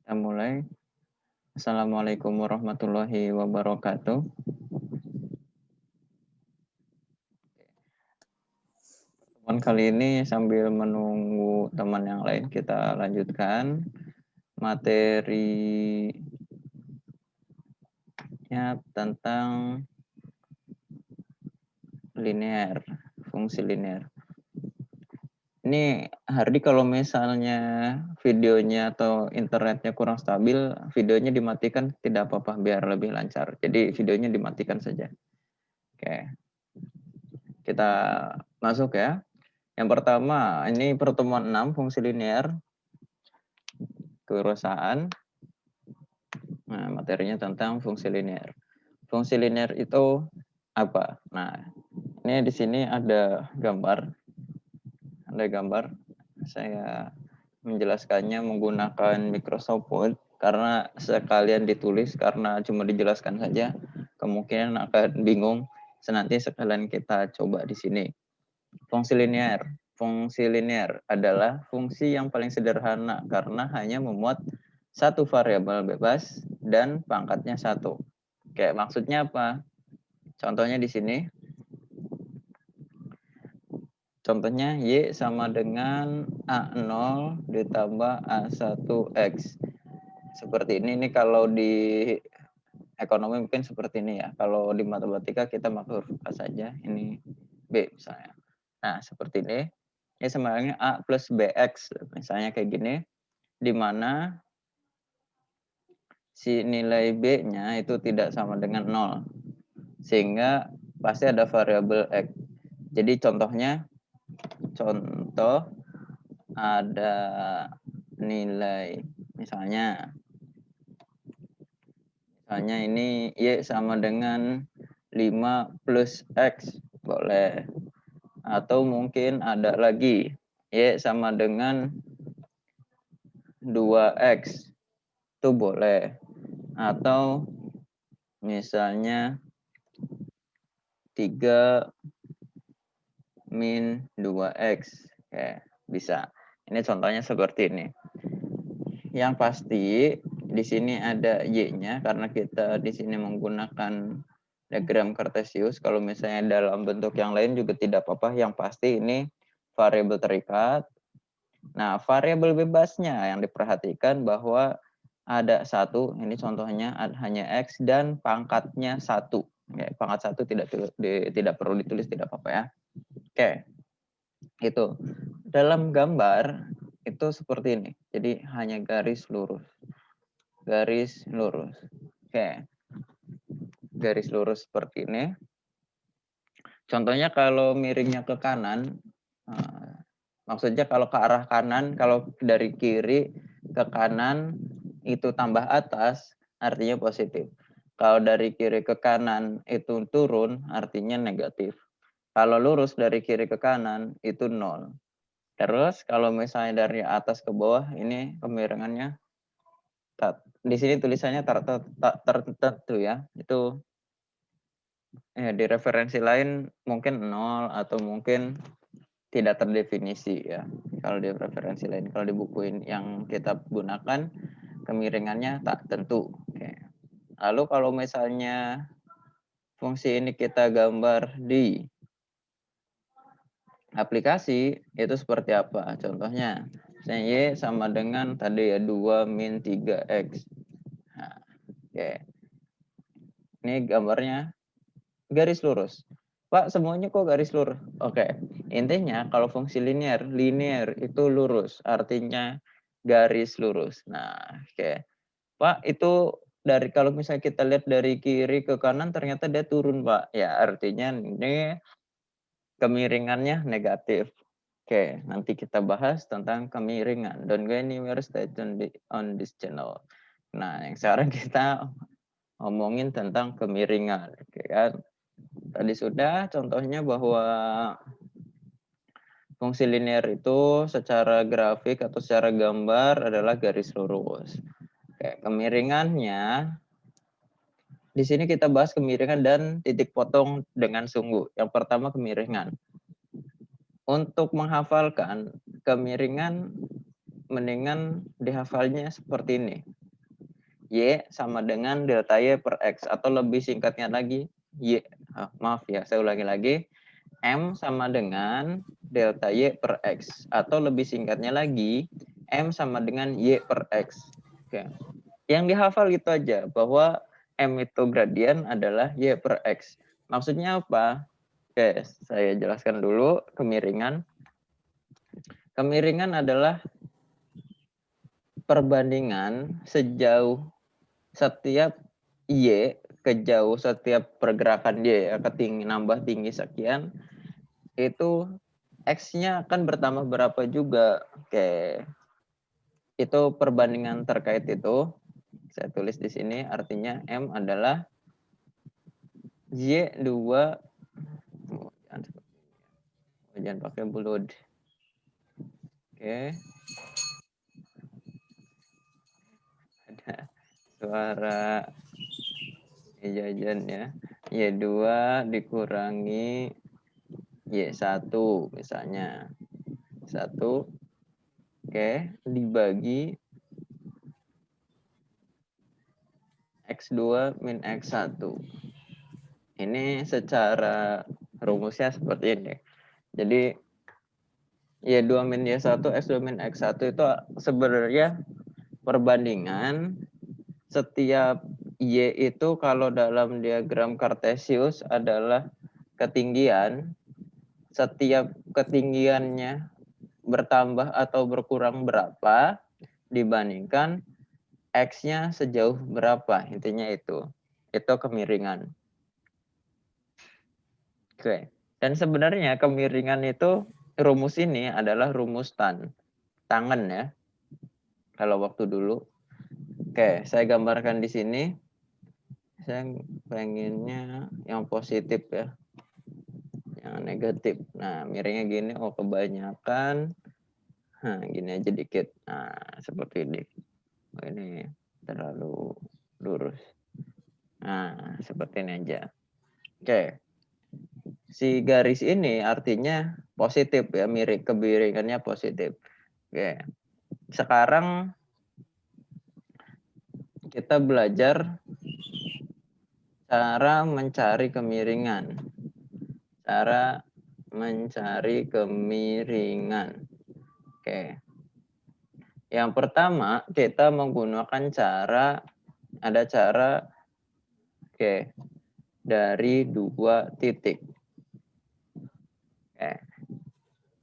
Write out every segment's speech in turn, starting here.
Kita mulai. Assalamualaikum warahmatullahi wabarakatuh. Teman kali ini sambil menunggu teman yang lain, kita lanjutkan materinya tentang linear, fungsi linear. Ini Hardi kalau misalnya videonya atau internetnya kurang stabil, videonya dimatikan tidak apa-apa biar lebih lancar. Jadi videonya dimatikan saja. Oke, kita masuk ya. Yang pertama, ini pertemuan 6 fungsi linear kebiasaan. Nah, materinya tentang fungsi linear. Fungsi linear itu apa? Nah, ini di sini ada gambar. Ada gambar. Saya menjelaskannya menggunakan Microsoft Word karena sekalian ditulis, karena cuma dijelaskan saja kemungkinan akan bingung. Nanti sekalian kita coba di sini. Fungsi linear. Fungsi linear adalah fungsi yang paling sederhana karena hanya memuat satu variabel bebas dan pangkatnya satu. Oke, maksudnya apa? Contohnya di sini. Contohnya Y sama dengan A0 ditambah A1X. Seperti ini kalau di ekonomi mungkin seperti ini ya. Kalau di matematika kita pakai huruf A saja. Ini B misalnya. Nah, seperti ini. Ini sama dengan A plus BX. Misalnya kayak gini. Di mana si nilai B-nya itu tidak sama dengan 0. Sehingga pasti ada variabel X. Jadi contoh ada nilai misalnya ini Y sama dengan 5 plus X boleh, atau mungkin ada lagi Y sama dengan 2X itu boleh, atau misalnya 3 min 2X. Oke, bisa. Ini contohnya seperti ini. Yang pasti di sini ada Y-nya karena kita di sini menggunakan diagram Cartesius. Kalau misalnya dalam bentuk yang lain juga tidak apa-apa. Yang pasti ini variabel terikat. Nah, variabel bebasnya yang diperhatikan bahwa ada satu. Ini contohnya hanya X dan pangkatnya satu. Oke, pangkat satu tidak perlu ditulis, tidak apa-apa ya. Oke, itu dalam gambar itu seperti ini. Jadi hanya garis lurus. Oke, garis lurus seperti ini. Contohnya kalau miringnya ke kanan, maksudnya kalau ke arah kanan, kalau dari kiri ke kanan itu tambah atas, artinya positif. Kalau dari kiri ke kanan itu turun, artinya negatif. Kalau lurus dari kiri ke kanan itu 0. Terus kalau misalnya dari atas ke bawah, ini kemiringannya di sini tulisannya tertentu ya. Itu di referensi lain mungkin 0 atau mungkin tidak terdefinisi ya. Kalau di referensi lain, kalau di buku yang kita gunakan kemiringannya tak tentu. Oke. Lalu kalau misalnya fungsi ini kita gambar di aplikasi itu seperti apa? Contohnya, misalnya Y sama dengan tadi ya 2 min 3X. Nah, oke. Ini gambarnya garis lurus. Pak, semuanya kok garis lurus? Oke. Intinya kalau fungsi linear itu lurus, artinya garis lurus. Nah, oke. Pak, itu kalau misalnya kita lihat dari kiri ke kanan ternyata dia turun, Pak. Ya, artinya ini kemiringannya negatif. Oke, nanti kita bahas tentang kemiringan. Don't go anywhere, stay tuned on this channel. Nah, yang sekarang kita ngomongin tentang kemiringan. Oke kan? Tadi sudah contohnya bahwa fungsi linear itu secara grafik atau secara gambar adalah garis lurus. Oke, kemiringannya di sini kita bahas kemiringan dan titik potong dengan sungguh. Yang pertama kemiringan. Untuk menghafalkan kemiringan mendingan dihafalnya seperti ini. Y sama dengan delta Y per X. Atau lebih singkatnya lagi, maaf ya, saya ulangi lagi. M sama dengan delta Y per X. Atau lebih singkatnya lagi, M sama dengan Y per X. Oke. Yang dihafal itu aja, bahwa M itu gradien adalah Y per X. Maksudnya apa? Oke, saya jelaskan dulu kemiringan. Kemiringan adalah perbandingan sejauh setiap Y kejauh setiap pergerakan Y ya, ke tinggi, nambah tinggi sekian, itu X-nya akan bertambah berapa juga. Oke. Itu perbandingan terkait itu. Saya tulis di sini, artinya M adalah Y2, jangan pakai bulut. Oke. Ada suara jajan ya. Y2 dikurangi Y1 misalnya. 1. Oke, dibagi X2 min X1. Ini secara rumusnya seperti ini. Jadi Y2 min Y1, X2 min X1 itu sebenarnya perbandingan setiap Y itu kalau dalam diagram Cartesius adalah ketinggian. Setiap ketinggiannya bertambah atau berkurang berapa dibandingkan X-nya sejauh berapa. Intinya itu. Itu kemiringan. Oke. Dan sebenarnya kemiringan itu, rumus ini adalah rumus tangen ya. Kalau waktu dulu. Oke, saya gambarkan di sini. Saya pengennya yang positif ya. Yang negatif. Nah, miringnya gini, oh kebanyakan. Nah, gini aja dikit. Nah, seperti ini. Oh, ini terlalu lurus. Nah, seperti ini aja. Oke. Si garis ini artinya positif ya, kemiringannya positif. Oke. Sekarang kita belajar cara mencari kemiringan. Cara mencari kemiringan. Oke. Yang pertama, kita menggunakan ada cara dari 2 titik. Oke.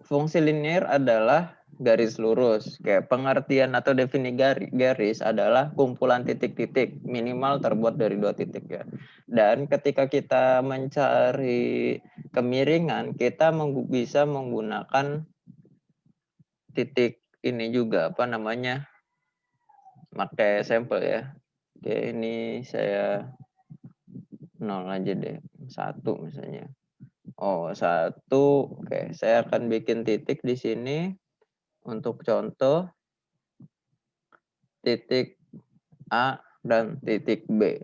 Fungsi linear adalah garis lurus. Kayak pengertian atau definisi garis adalah kumpulan titik-titik minimal terbuat dari 2 titik ya. Dan ketika kita mencari kemiringan, kita bisa menggunakan titik ini juga, apa namanya, pakai sampel ya. Oke, ini saya 0 aja deh, 1 misalnya. Oh, 1. Oke, saya akan bikin titik di sini. Untuk contoh, titik A dan titik B.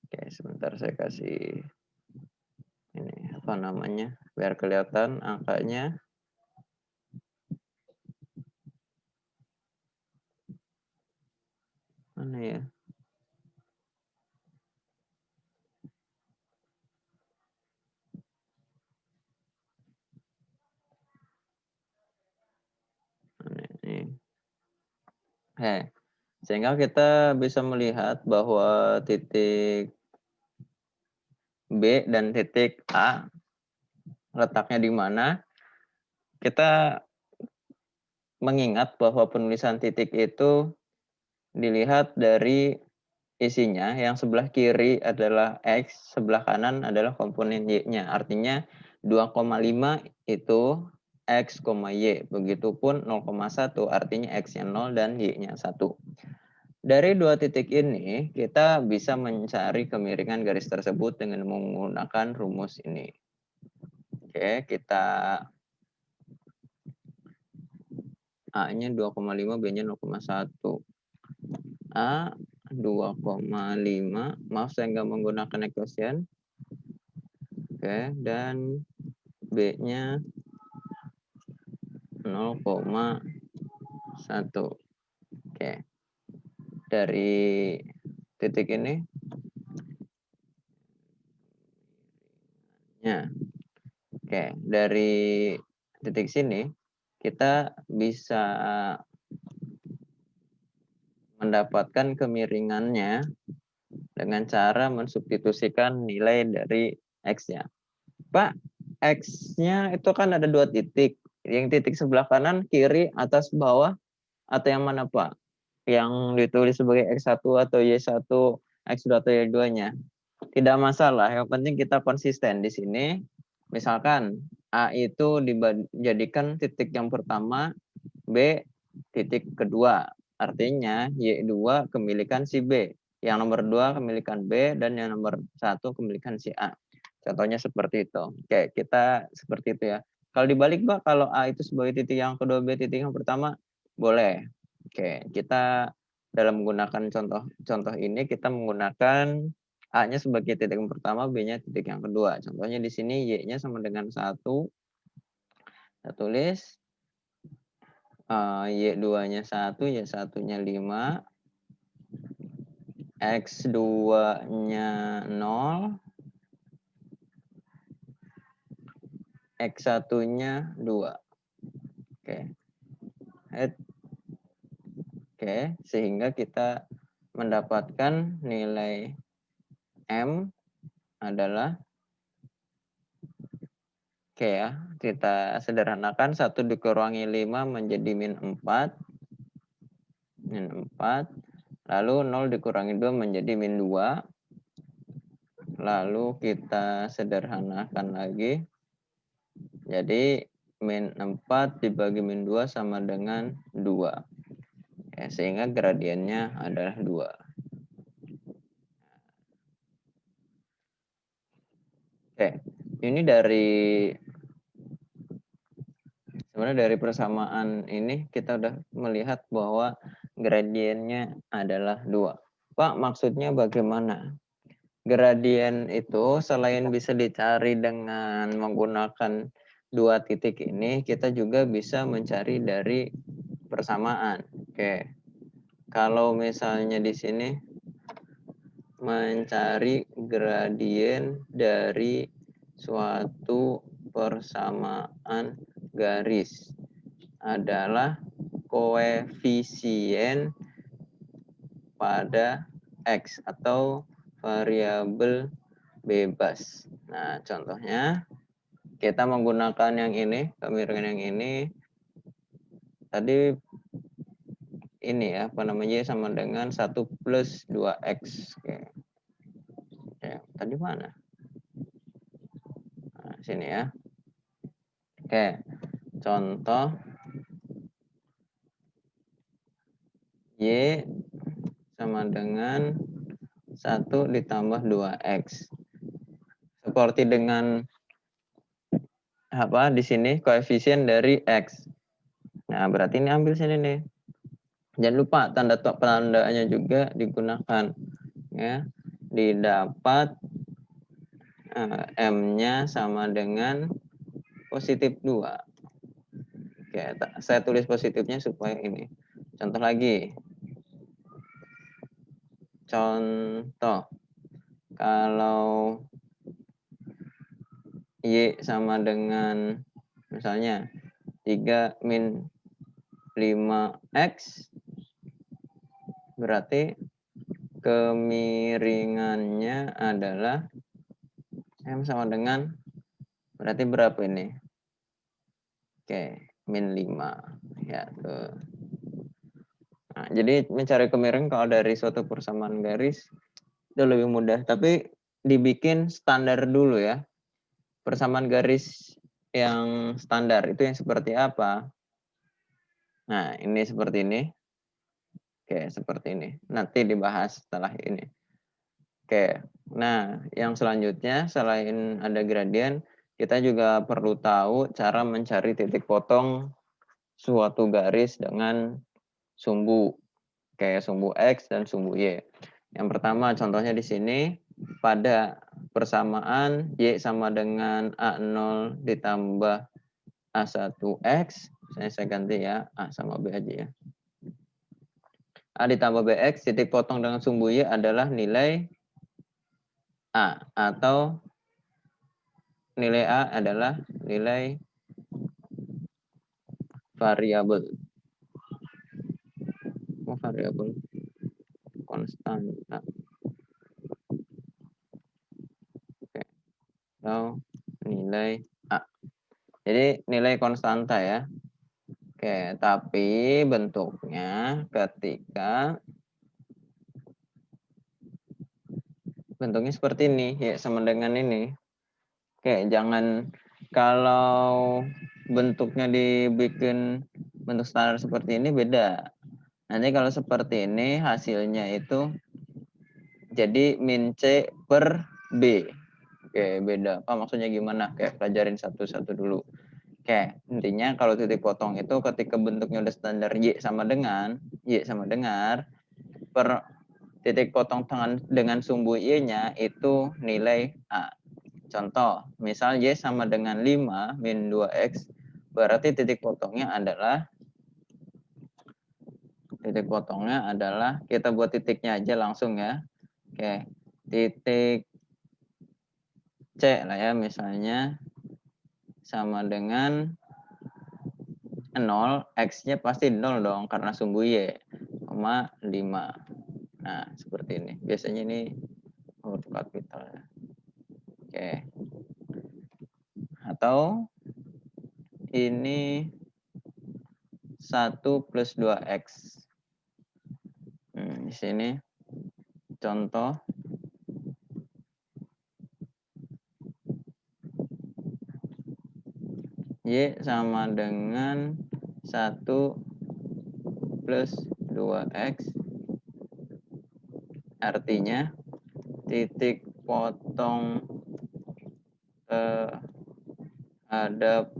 Oke, sebentar saya kasih ini apa namanya biar kelihatan angkanya. Mana ya? Mana ini? Sehingga kita bisa melihat bahwa titik B dan titik A letaknya di mana. Kita mengingat bahwa penulisan titik itu dilihat dari isinya, yang sebelah kiri adalah X, sebelah kanan adalah komponen Y-nya. Artinya 2,5 itu X, Y. Begitupun 0,1 artinya X-nya 0 dan Y-nya 1. Dari 2 titik ini, kita bisa mencari kemiringan garis tersebut dengan menggunakan rumus ini. Oke, kita A-nya 2,5, B-nya 0,1. A 2,5, maaf saya nggak menggunakan ekosien. Oke, dan B-nya 0,1. 1. Oke. Dari titik ini ya. Oke, dari titik sini kita bisa mendapatkan kemiringannya dengan cara mensubstitusikan nilai dari X-nya. Pak, X-nya itu kan ada 2 titik. Yang titik sebelah kanan, kiri, atas, bawah, atau yang mana Pak? Yang ditulis sebagai X1 atau Y1, X2 atau Y2-nya. Tidak masalah, yang penting kita konsisten di sini. Misalkan A itu dijadikan titik yang pertama, B titik kedua. Artinya Y2 kemilikan si B. Yang nomor 2 kemilikan B dan yang nomor 1 kemilikan si A. Contohnya seperti itu. Oke, kita seperti itu ya. Kalau dibalik Mbak, kalau A itu sebagai titik yang kedua, B titik yang pertama, boleh. Oke, kita dalam menggunakan contoh ini kita menggunakan A-nya sebagai titik yang pertama, B-nya titik yang kedua. Contohnya di sini Y-nya sama dengan 1. Kita tulis Y2-nya 1, Y1-nya 5, X2-nya 0, X1-nya 2. Oke. Oke, sehingga kita mendapatkan nilai M adalah oke ya, kita sederhanakan 1 dikurangi 5 menjadi min 4. Min 4. Lalu 0 dikurangi 2 menjadi min 2. Lalu kita sederhanakan lagi. Jadi min 4 dibagi min 2 sama dengan 2. Ya, sehingga gradiennya adalah 2. Oke, ini sebenarnya dari persamaan ini kita udah melihat bahwa gradiennya adalah 2. Pak, maksudnya bagaimana? Gradien itu selain bisa dicari dengan menggunakan 2 titik ini, kita juga bisa mencari dari persamaan. Oke. Kalau misalnya di sini mencari gradien dari suatu persamaan garis adalah koefisien pada X atau variabel bebas. Nah, contohnya kita menggunakan yang ini, kemiringan yang ini. Tadi ini ya, apa namanya, sama dengan 1 plus 2X. Oke. Ya, tadi mana? Nah, sini ya. Oke, contoh Y sama dengan 1 ditambah 2X. Seperti dengan apa di sini koefisien dari X. Nah, berarti ini ambil sini nih. Jangan lupa tandanya juga digunakan ya. Didapat M-nya sama dengan positif 2. Oke, saya tulis positifnya supaya ini. Contoh lagi. Contoh. Kalau Y sama dengan misalnya 3 min 5X, berarti kemiringannya adalah M sama dengan berarti berapa ini? Oke, min 5. Ya, tuh. Nah, jadi mencari kemiringan kalau dari suatu persamaan garis itu lebih mudah. Tapi dibikin standar dulu ya. Persamaan garis yang standar itu yang seperti apa? Nah, ini seperti ini. Oke, seperti ini. Nanti dibahas setelah ini. Oke, nah yang selanjutnya selain ada gradien, kita juga perlu tahu cara mencari titik potong suatu garis dengan sumbu. Kayak sumbu X dan sumbu Y. Yang pertama contohnya di sini pada persamaan Y sama dengan A0 ditambah A1X. Saya ganti ya, A sama B aja ya. A ditambah BX, titik potong dengan sumbu Y adalah nilai A. Atau nilai A adalah nilai variabel. Variabel konstanta. Oke. Atau nilai A. Jadi nilai konstanta ya. Oke, tapi bentuknya bentuknya seperti ini, ya sama dengan ini. Oke, jangan kalau bentuknya dibikin bentuk standar seperti ini beda. Nanti kalau seperti ini hasilnya itu jadi min C per B. Oke, beda. Apa maksudnya gimana? Kayak pelajarin satu-satu dulu. Oke, intinya kalau titik potong itu ketika bentuknya udah standar Y sama dengan per titik potong dengan sumbu Y-nya itu nilai A. Contoh, misal Y sama dengan 5 min 2X, berarti titik potongnya adalah kita buat titiknya aja langsung ya. Oke, titik C lah ya misalnya sama dengan 0, X-nya pasti 0 dong karena sumbu Y, 5. Nah, seperti ini. Biasanya ini huruf kapital ya. Oke. Atau ini 1 plus 2X. Di sini contoh Y sama dengan 1 plus 2X. Artinya titik potong terhadap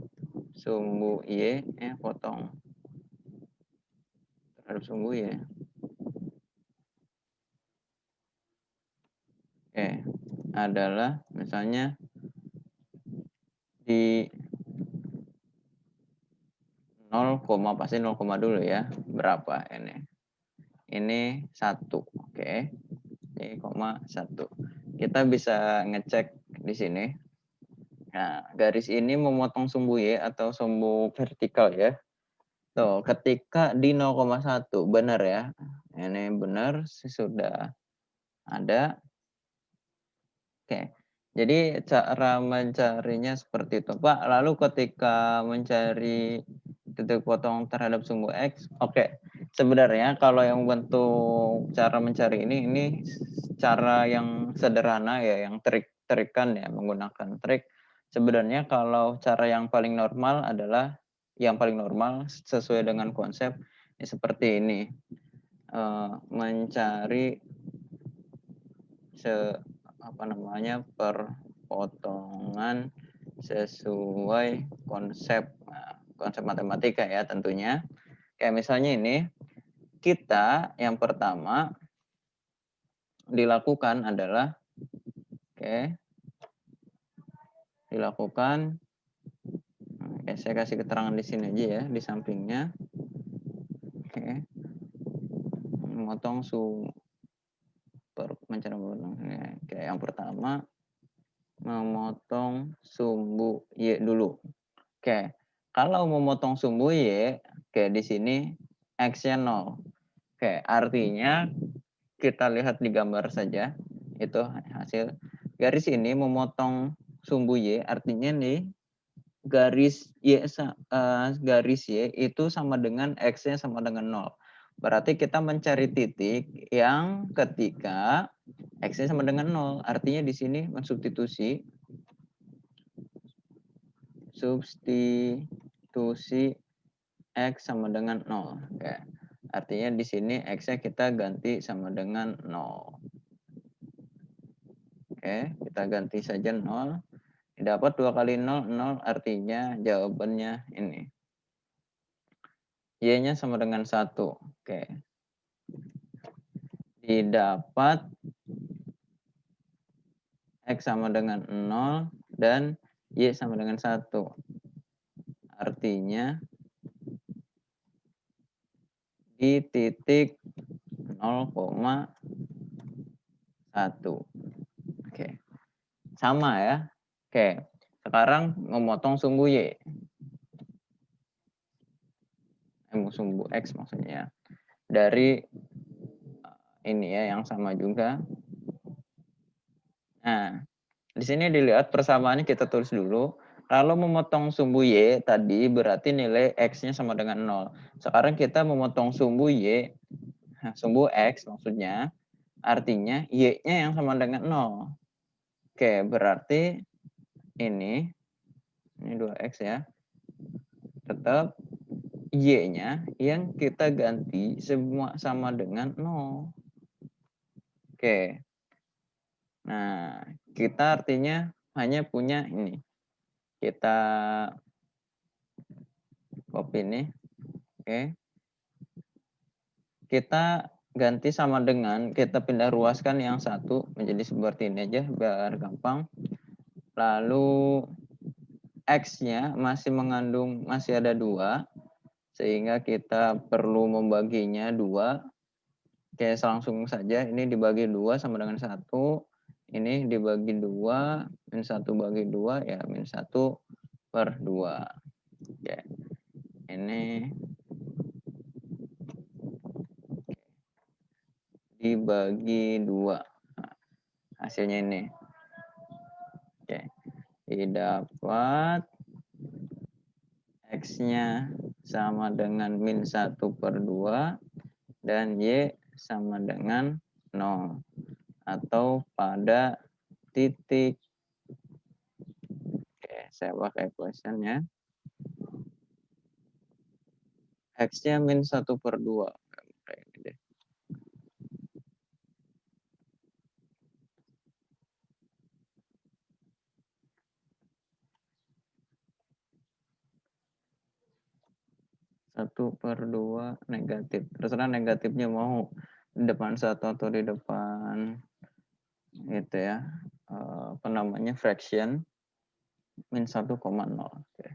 sumbu Y, potong terhadap sumbu Y. Oke, adalah misalnya di 0, pasti 0, dulu ya. Berapa ini? Ini 1. Oke. Ini 1. Kita bisa ngecek di sini. Nah, garis ini memotong sumbu Y atau sumbu vertikal ya. Tuh, ketika di 0,1 benar ya. Ini benar sudah ada. Oke. Jadi cara mencarinya seperti itu, Pak. Lalu ketika mencari titik potong terhadap sumbu X, oke. Sebenarnya kalau yang bentuk cara mencari ini cara yang sederhana ya, yang trik-trikan ya, menggunakan trik. Sebenarnya kalau cara yang paling normal adalah sesuai dengan konsep ya seperti ini. Mencari perpotongan sesuai konsep matematika ya tentunya. Kayak misalnya ini, kita yang pertama dilakukan adalah saya kasih keterangan di sini aja ya, di sampingnya. Oke. Memotong kayak yang pertama memotong sumbu Y dulu. Oke. Kalau memotong sumbu Y, di sini X-nya 0. Oke, artinya kita lihat di gambar saja. Itu hasil. Garis ini memotong sumbu Y, artinya nih garis Y itu sama dengan X-nya sama dengan 0. Berarti kita mencari titik yang ketika X-nya sama dengan 0. Artinya di sini mensubstitusi X sama dengan 0. Oke. Artinya di sini X-nya kita ganti sama dengan 0. Oke, kita ganti saja 0. Dapat 2 kali 0, 0 artinya jawabannya ini. Y-nya sama dengan 1. Oke. Didapat X sama dengan 0 dan Y sama dengan 1. Artinya di titik 0,1. Oke, sama ya. Oke, sekarang memotong sumbu Y. Sumbu X maksudnya. Dari ini ya, yang sama juga. Nah, di sini dilihat persamaannya kita tulis dulu. Kalau memotong sumbu Y tadi berarti nilai X-nya sama dengan 0. Sekarang kita memotong sumbu Y, sumbu X maksudnya, artinya Y-nya yang sama dengan 0. Oke, berarti ini 2X ya. Tetap Y-nya yang kita ganti semua sama dengan 0. Oke. Nah, kita artinya hanya punya ini. Kita copy ini. Oke. Kita ganti sama dengan, kita pindah ruaskan yang satu menjadi seperti ini aja biar gampang. Lalu X-nya masih ada 2, sehingga kita perlu membaginya 2. Oke, langsung saja ini dibagi 2 sama dengan 1. Ini dibagi 2, min 1 bagi 2 ya min 1/2. Oke. Ini dibagi 2. Nah, hasilnya ini. Oke. Didapat X-nya sama dengan min 1/2 dan Y sama dengan 0. Atau pada titik. Oke, saya pakai questionnya. X-nya min 1/2. Kayak ini deh. Satu per 2 negatif. Terserah negatifnya mau di depan 1 atau di depan itu ya. Apa namanya? Fraction min 1,0. Oke.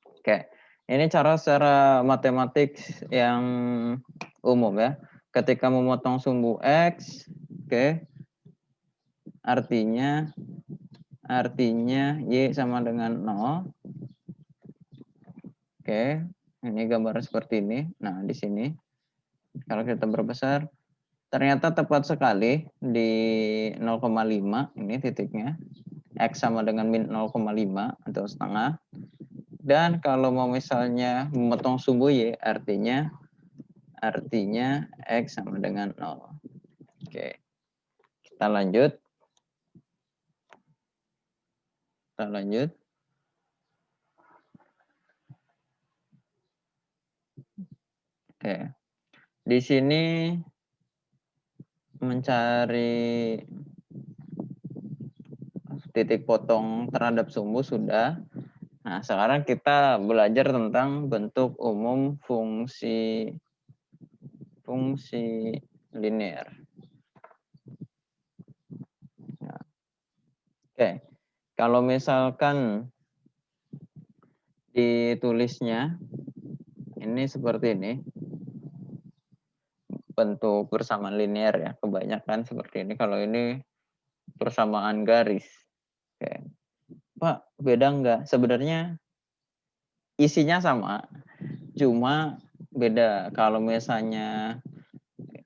Oke. Ini cara secara matematik yang umum ya. Ketika memotong sumbu X, oke. Artinya Y sama dengan 0. Oke. Ini gambar seperti ini. Nah, di sini kalau kita berbesar ternyata tepat sekali di 0,5 ini titiknya. X sama dengan min 0,5 atau setengah. Dan kalau mau misalnya memotong sumbu Y artinya X sama dengan 0. Oke. Kita lanjut. Oke. Di sini mencari titik potong terhadap sumbu sudah. Nah, sekarang kita belajar tentang bentuk umum fungsi linear. Nah, oke. Kalau misalkan ditulisnya ini seperti ini. Bentuk persamaan linear ya, kebanyakan seperti ini. Kalau ini persamaan garis. Oke. Pak, beda enggak? Sebenarnya isinya sama, cuma beda. Kalau misalnya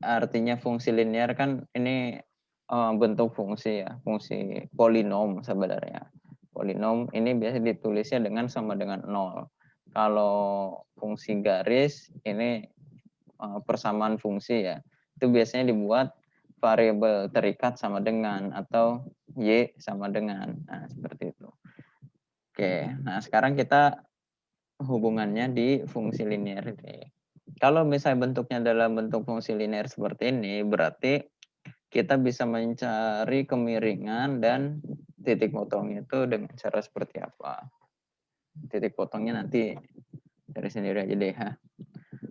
artinya fungsi linear kan ini bentuk fungsi ya, fungsi polinom sebenarnya. Polinom ini biasa ditulisnya dengan sama dengan 0. Kalau fungsi garis ini persamaan fungsi ya. Itu biasanya dibuat variabel terikat sama dengan atau Y sama dengan. Nah, seperti itu. Oke, nah sekarang kita hubungannya di fungsi linear ini. Kalau misalnya bentuknya dalam bentuk fungsi linear seperti ini, berarti kita bisa mencari kemiringan dan titik potongnya itu dengan cara seperti apa. Titik potongnya nanti dari sendiri aja deh.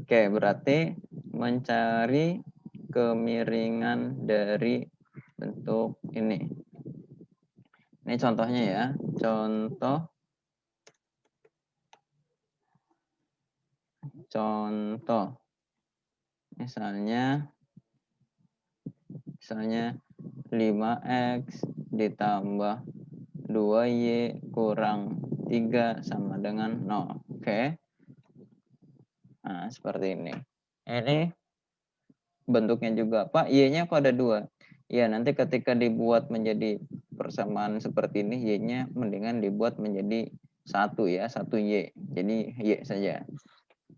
Oke, berarti mencari kemiringan dari bentuk ini. Ini contohnya ya. Contoh. Misalnya Misalnya 5x ditambah 2y kurang 3 sama dengan 0. Oke. Nah, seperti ini. Ini bentuknya juga, Pak, y-nya kok ada 2? Ya, nanti ketika dibuat menjadi persamaan seperti ini, y-nya mendingan dibuat menjadi 1 ya, 1y. Jadi y saja.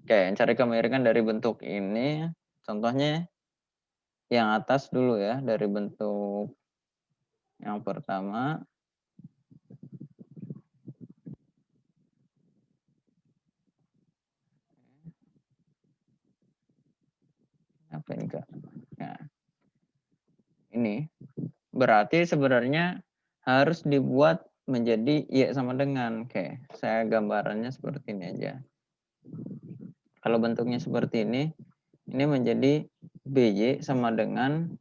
Oke, cari kemiringan dari bentuk ini. Contohnya yang atas dulu ya, dari bentuk yang pertama. Apa ini, Kak? Nah, ini berarti sebenarnya harus dibuat menjadi y sama dengan. Oke, saya gambarannya seperti ini aja. Kalau bentuknya seperti ini menjadi BY sama dengan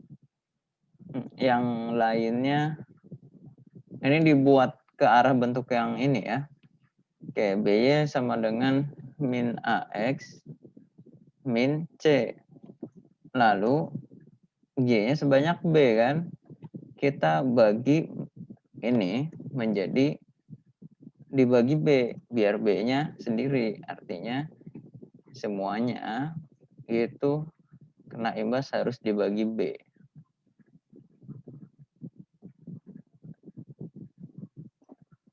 yang lainnya. Ini dibuat ke arah bentuk yang ini ya. Oke, BY sama dengan min AX min C. Lalu Y-nya sebanyak B kan. Kita bagi ini menjadi dibagi B, biar B-nya sendiri. Artinya semuanya itu kena imbas harus dibagi B.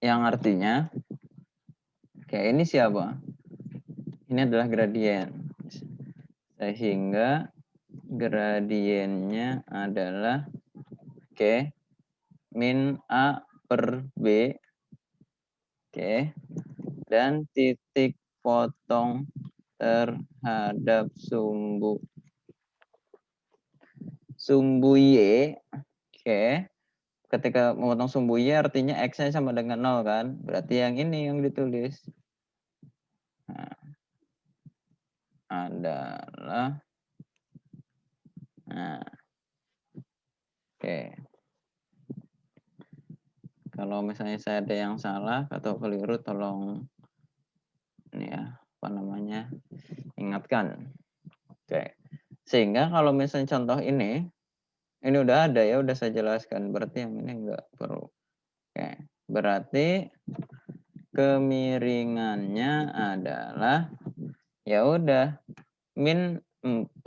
Yang artinya, kayak ini siapa? Ini adalah gradien. Sehingga gradiennya adalah min A per B. Dan titik potong terhadap sumbu Y. Ketika memotong sumbu Y artinya X-nya sama dengan 0 kan. Berarti yang ini yang ditulis. Nah, adalah kalau misalnya saya ada yang salah atau keliru tolong ini ya, apa namanya, ingatkan. Sehingga kalau misalnya contoh ini udah ada ya, udah saya jelaskan, berarti yang ini enggak perlu. Berarti kemiringannya adalah ya udah min 4,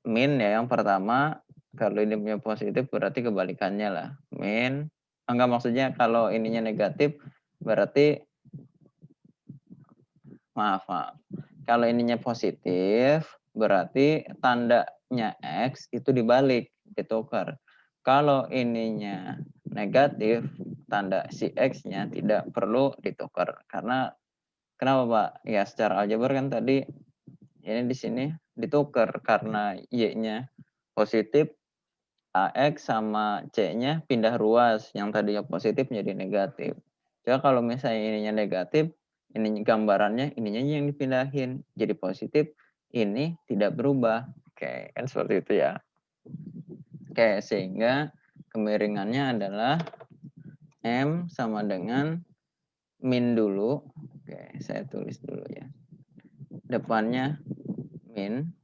min ya yang pertama. Kalau ini punya positif berarti kebalikannya lah, min. Enggak, maksudnya kalau ininya negatif berarti maaf. Kalau ininya positif berarti tandanya X itu dibalik, ditukar. Kalau ininya negatif, tanda si X-nya tidak perlu ditukar. Karena kenapa, Pak? Ya secara aljabar kan tadi ini di sini ditukar karena Y-nya positif, AX sama C-nya pindah ruas, yang tadinya positif menjadi negatif. Jadi kalau misalnya ininya negatif, ini gambarannya ininya yang dipindahin jadi positif, ini tidak berubah. Oke, kan seperti itu ya. Oke, sehingga kemiringannya adalah M sama dengan min dulu. Oke, saya tulis dulu ya. Depannya min,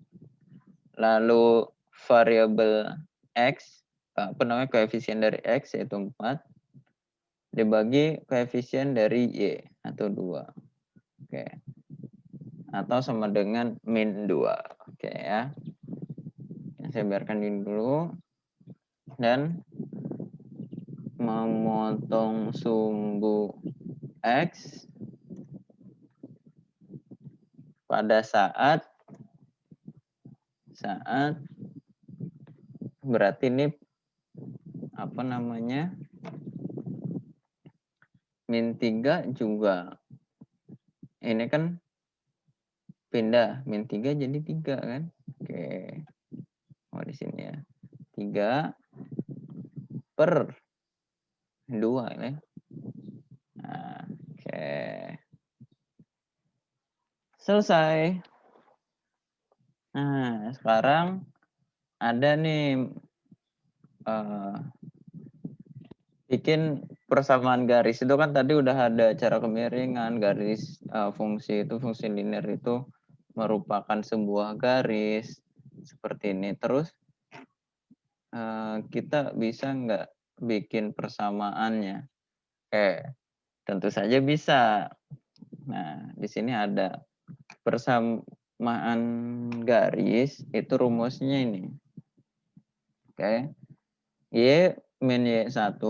lalu variabel X, apa namanya, koefisien dari X yaitu 4, dibagi koefisien dari Y atau 2. Oke. Atau sama dengan min 2. Oke ya. Saya biarkan ini dulu. Dan memotong sumbu X pada saat berarti ini apa namanya, min 3 juga ini kan pindah min 3 jadi 3 kan. Oke. Oh di sini ya. 3 per 2 ya. Nah, oke. Selesai. Nah, sekarang ada nih bikin persamaan garis. Itu kan tadi udah ada cara kemiringan garis, fungsi itu, fungsi linear itu merupakan sebuah garis seperti ini. Terus kita bisa nggak bikin persamaannya? Tentu saja bisa. Nah, di sini ada persamaan garis, itu rumusnya ini. Oke. Y min Y1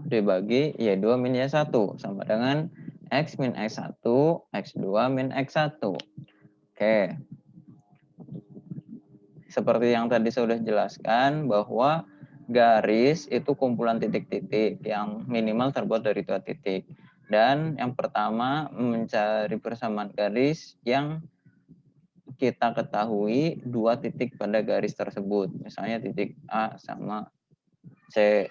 dibagi Y2 min Y1 sama dengan X min X1, X2 min X1. Oke. Seperti yang tadi saya sudah jelaskan bahwa garis itu kumpulan titik-titik yang minimal terbuat dari 2 titik. Dan yang pertama mencari persamaan garis yang kita ketahui 2 titik pada garis tersebut. Misalnya titik A sama C.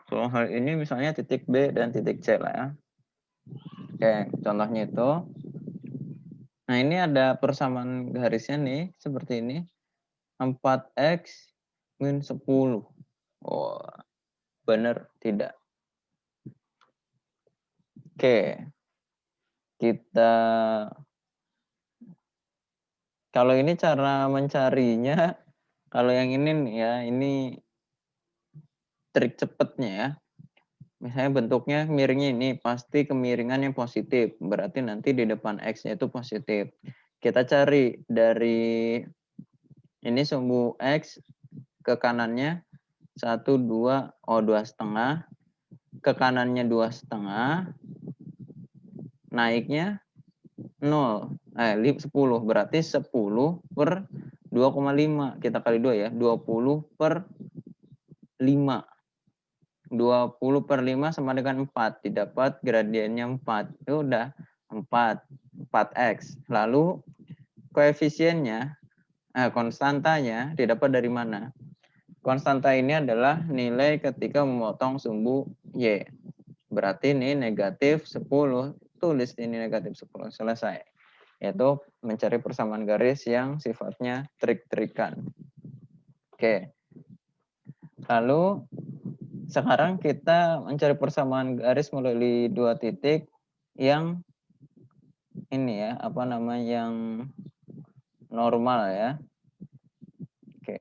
Kalau hal ini misalnya titik B dan titik C lah ya. Oke, contohnya itu. Nah, ini ada persamaan garisnya nih, seperti ini. 4X min 10. Oh, benar tidak? Oke, kita kalau ini cara mencarinya, kalau yang ini nih ya, ini trik cepetnya ya. Misalnya bentuknya miringnya ini, pasti kemiringan yang positif. Berarti nanti di depan X-nya itu positif. Kita cari dari ini sumbu X ke kanannya 1, 2, 2,5. Ke kanannya 2,5. Naiknya 0. 10. Berarti 10 per 2,5. Kita kali 2 ya. 20 per 5. 20 per 5 sama dengan 4. Didapat gradiennya 4. Itu udah 4. 4X. Lalu koefisiennya, konstantanya didapat dari mana? Konstanta ini adalah nilai ketika memotong sumbu Y. Berarti ini negatif 10. Tulis ini negatif 10. Selesai. Yaitu mencari persamaan garis yang sifatnya trik-trikan. Oke. Lalu sekarang kita mencari persamaan garis melalui 2 titik yang ini ya, apa namanya, yang normal ya. Oke.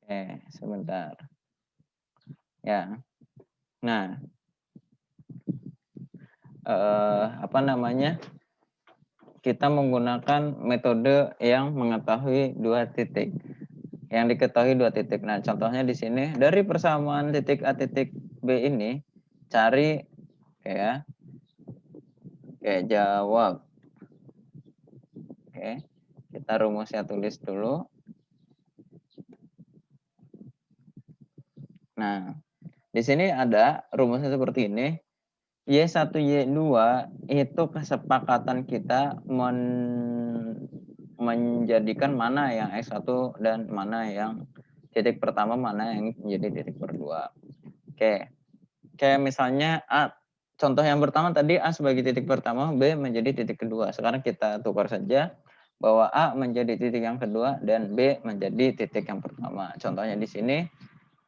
Oke, sebentar. Ya. Nah, apa namanya? Kita menggunakan metode yang mengetahui 2 titik. Yang diketahui 2 titik. Nah, contohnya di sini dari persamaan titik A titik B ini cari ya. Oke, jawab. Oke. Kita rumusnya tulis dulu. Nah, di sini ada rumusnya seperti ini. Y1, Y2 itu kesepakatan kita menjadikan mana yang X1 dan mana yang titik pertama, mana yang menjadi titik kedua. Oke. Kayak misalnya A, contoh yang pertama tadi A sebagai titik pertama, B menjadi titik kedua. Sekarang kita tukar saja bahwa A menjadi titik yang kedua dan B menjadi titik yang pertama. Contohnya di sini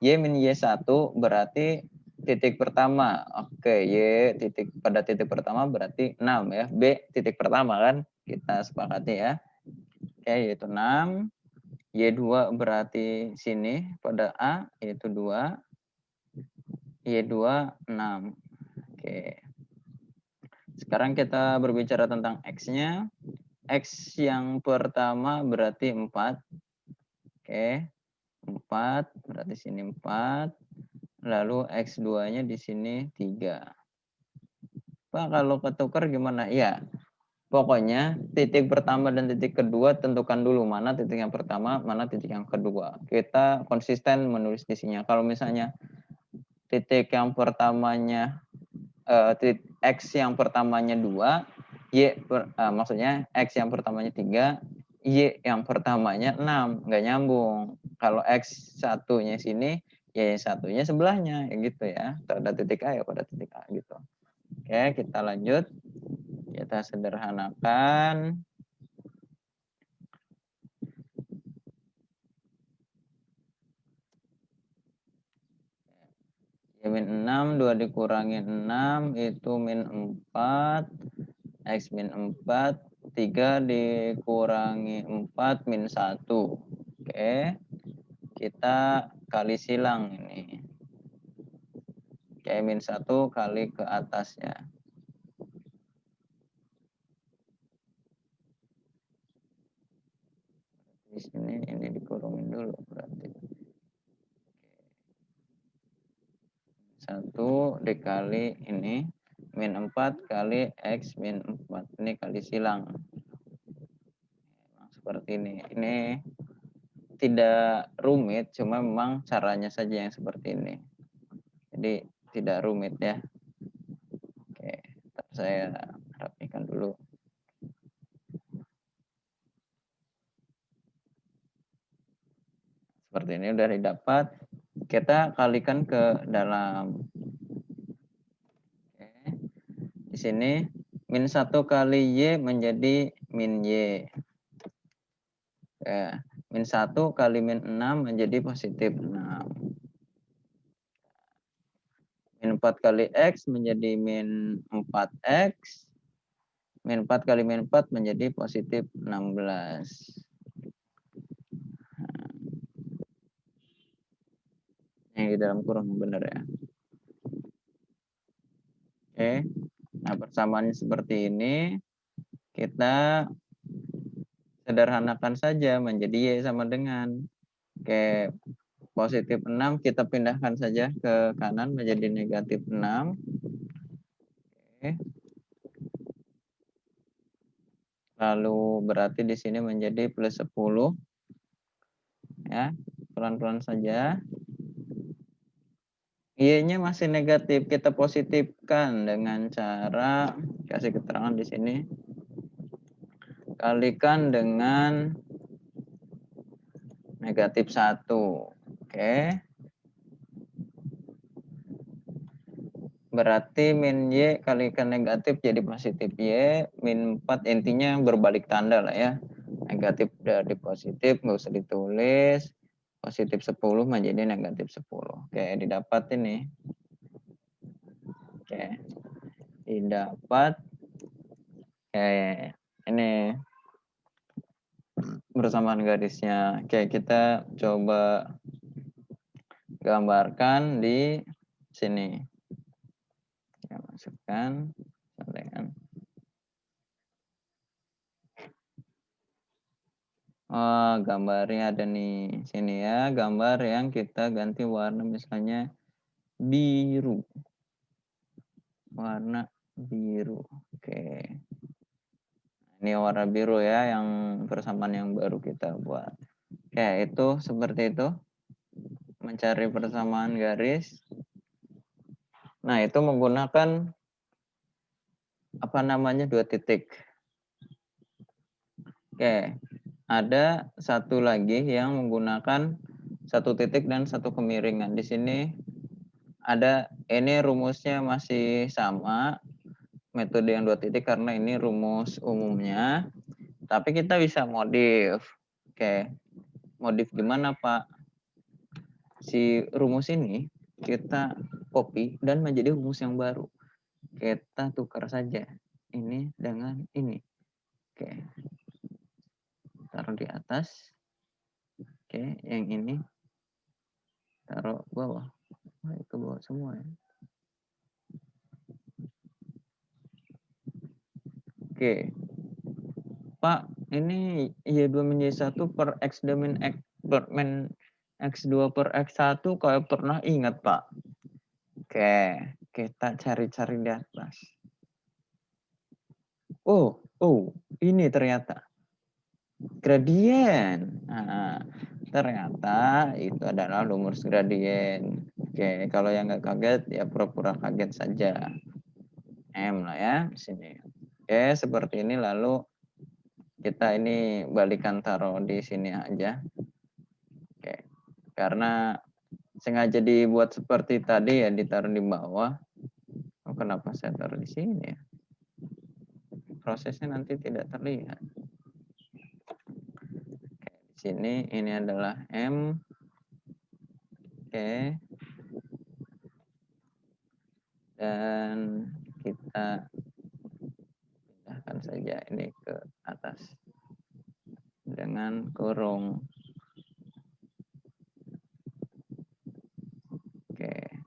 Y min Y1 berarti titik pertama. Oke, Y titik pada titik pertama berarti 6 ya. B titik pertama kan kita sepakati ya. Oke, yaitu 6. Y2 berarti sini pada A yaitu 2. Y2 6. Oke. Sekarang kita berbicara tentang X-nya. X yang pertama berarti 4. Oke. 4 berarti sini 4. Lalu X2-nya di sini 3. Pak, kalau ketukar gimana? Ya, pokoknya titik pertama dan titik kedua tentukan dulu mana titik yang pertama, mana titik yang kedua. Kita konsisten menulis di sini. Kalau misalnya titik yang pertamanya X yang pertamanya 2, maksudnya X yang pertamanya 3, Y yang pertamanya 6, nggak nyambung. Kalau X satunya sini, Y satunya sebelahnya, ya gitu ya. Pada titik A ya pada titik A gitu. Oke, kita lanjut. Kita sederhanakan. Y min 6, 2 dikurangi 6 itu min 4, X min 4, 3 dikurangi 4 min 1. Oke, kita kali silang ini. Oke, min 1 kali ke atasnya. Di sini ini dikurungin dulu berarti. 1 dikali ini min 4 kali X min 4. Ini kali silang. Memang seperti ini. Ini tidak rumit, cuma memang caranya saja yang seperti ini. Jadi tidak rumit ya. Oke, saya rapikan dulu. Seperti ini udah didapat. Kita kalikan ke dalam. Oke. Di sini min 1 kali Y menjadi min Y. Ya, min 1 kali min 6 menjadi positif 6. Min 4 kali X menjadi min 4X. Min 4 kali min 4 menjadi positif 16. Yang di dalam kurung benar ya. Oke. Nah, persamaannya seperti ini. Kita sederhanakan saja menjadi Y sama dengan. Oke, positif 6 kita pindahkan saja ke kanan menjadi negatif 6. Oke. Lalu berarti di sini menjadi plus 10. Ya, pelan-pelan saja. Y-nya masih negatif, kita positifkan dengan cara kasih keterangan di sini. Kalikan dengan negatif 1. Oke. Berarti min Y kalikan negatif jadi positif Y. Min 4 intinya berbalik tanda lah ya. Negatif dari positif nggak usah ditulis. Positif 10 menjadi negatif 10. Oke, didapat ini. Oke. Didapat. Oke, ini bersamaan garisnya. Oke, kita coba gambarkan di sini. Kita masukkan dengan gambarnya ada nih sini ya, gambar yang kita ganti warna misalnya biru. Warna biru. Oke. Ini warna biru ya yang persamaan yang baru kita buat. Oke, itu seperti itu. Mencari persamaan garis. Nah, itu menggunakan apa namanya 2 titik. Oke, ada satu lagi yang menggunakan 1 titik dan 1 kemiringan. Di sini ada, ini rumusnya masih sama, metode yang 2 titik karena ini rumus umumnya. Tapi kita bisa modif. Oke, modif gimana Pak? Si rumus ini kita copy dan menjadi rumus yang baru. Kita tukar saja ini dengan ini. Oke, taruh di atas. Oke, yang ini taruh bawah. Nah, itu bawah semua ya. Oke. Pak, ini Y2 min Y1 per X2 min X per min X2 per X1 kayak pernah ingat, Pak. Oke, kita cari-cari di atas. Oh, ini ternyata gradien. Nah, ternyata itu adalah rumus gradien. Oke, kalau yang nggak kaget ya pura-pura kaget saja. M lah ya di sini. Oke, seperti ini lalu kita ini balikan taruh di sini aja. Oke. Karena sengaja dibuat seperti tadi ya ditaruh di bawah. Oh, kenapa saya taruh di sini ya? Prosesnya nanti tidak terlihat. Oke, di sini ini adalah M. Oke. dan kita pindahkan saja ini ke atas dengan kurung. Oke.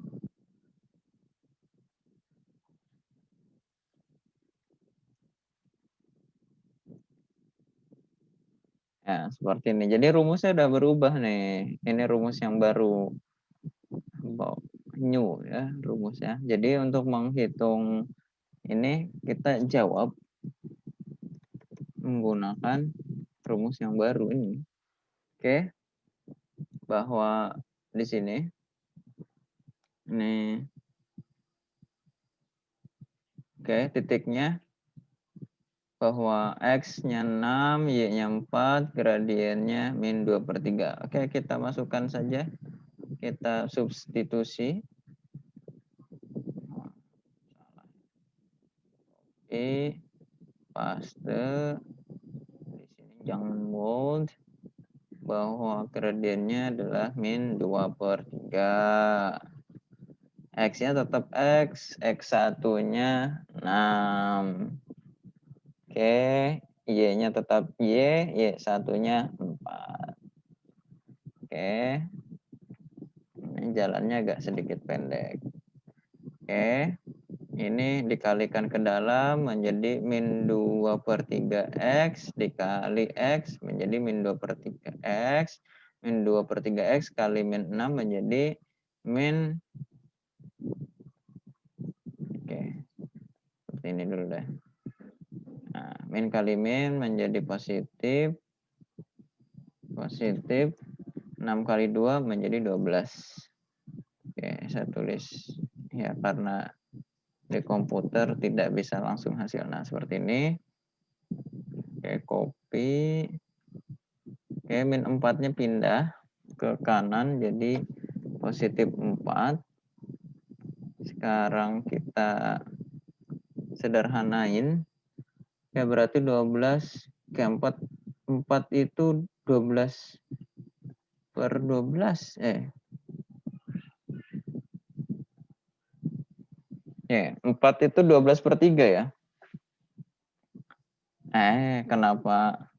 Ya, seperti ini. Jadi rumusnya udah berubah nih. Ini rumus yang baru. New ya rumusnya. Jadi untuk menghitung ini kita jawab menggunakan rumus yang baru ini. Oke. Bahwa di sini ini oke, titiknya bahwa X-nya 6, Y-nya 4, gradiennya min 2/3. Oke, kita masukkan saja. Kita substitusi. Paste. Di sini jangan bold. Bahwa gradiennya adalah min 2/3. X-nya tetap X. X1-nya 6. Oke, Y-nya tetap Y, Y1-nya 4. Oke, ini jalannya agak sedikit pendek. Oke, ini dikalikan ke dalam menjadi min 2/3 X dikali X menjadi min 2/3 X. Min 2/3 X kali min 6 menjadi min. Oke, seperti ini dulu deh. Nah, min kali min menjadi positif. Positif 6 kali 2 menjadi 12. Oke, saya tulis ya karena di komputer tidak bisa langsung hasil. Nah, seperti ini. Oke, copy. Oke, min 4-nya pindah ke kanan jadi positif 4. Sekarang kita sederhanain. Ya berarti 12 ke 4. 4 itu 12/12. Ya, 4 itu 12/3 ya. Kenapa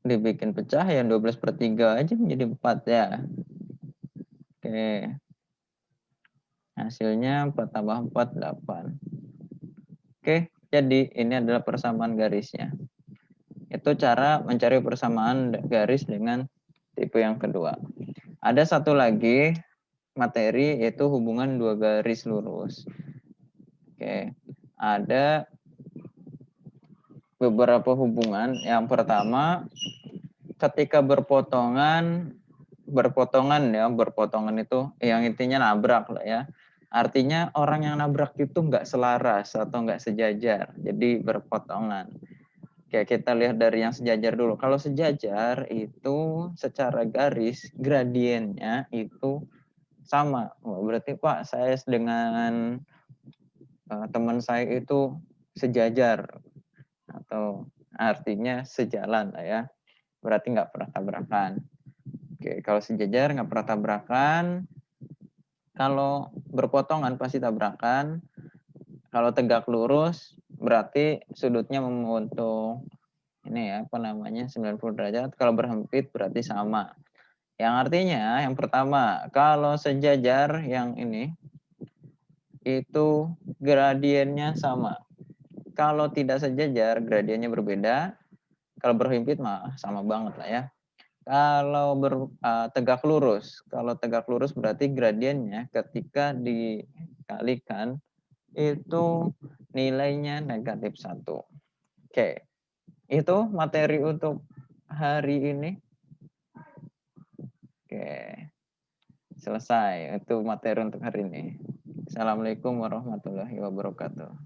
dibikin pecah ya 12/3 aja menjadi 4 ya. Oke. Hasilnya 4 tambah 4, 8. Oke, jadi ini adalah persamaan garisnya. Itu cara mencari persamaan garis dengan tipe yang kedua. Ada satu lagi materi yaitu hubungan dua garis lurus. Oke, ada beberapa hubungan. Yang pertama, ketika berpotongan itu yang intinya nabrak lah ya. Artinya orang yang nabrak itu nggak selaras atau nggak sejajar, jadi berpotongan. Kayak kita lihat dari yang sejajar dulu. Kalau sejajar itu secara garis gradiennya itu sama. Berarti Pak, saya dengan teman saya itu sejajar atau artinya sejalan lah ya. Berarti nggak pernah tabrakan. Oke, kalau sejajar nggak pernah tabrakan. Kalau berpotongan pasti tabrakan. Kalau tegak lurus berarti sudutnya untuk ini ya, 90 derajat. Kalau berhempit berarti sama. Yang artinya yang pertama, kalau sejajar yang ini itu gradiennya sama. Kalau tidak sejajar gradiennya berbeda. Kalau berhimpit mah sama banget lah ya. Kalau tegak lurus, berarti gradiennya ketika dikalikan itu nilainya -1. Oke, itu materi untuk hari ini. Oke, selesai. Itu materi untuk hari ini. Assalamualaikum warahmatullahi wabarakatuh.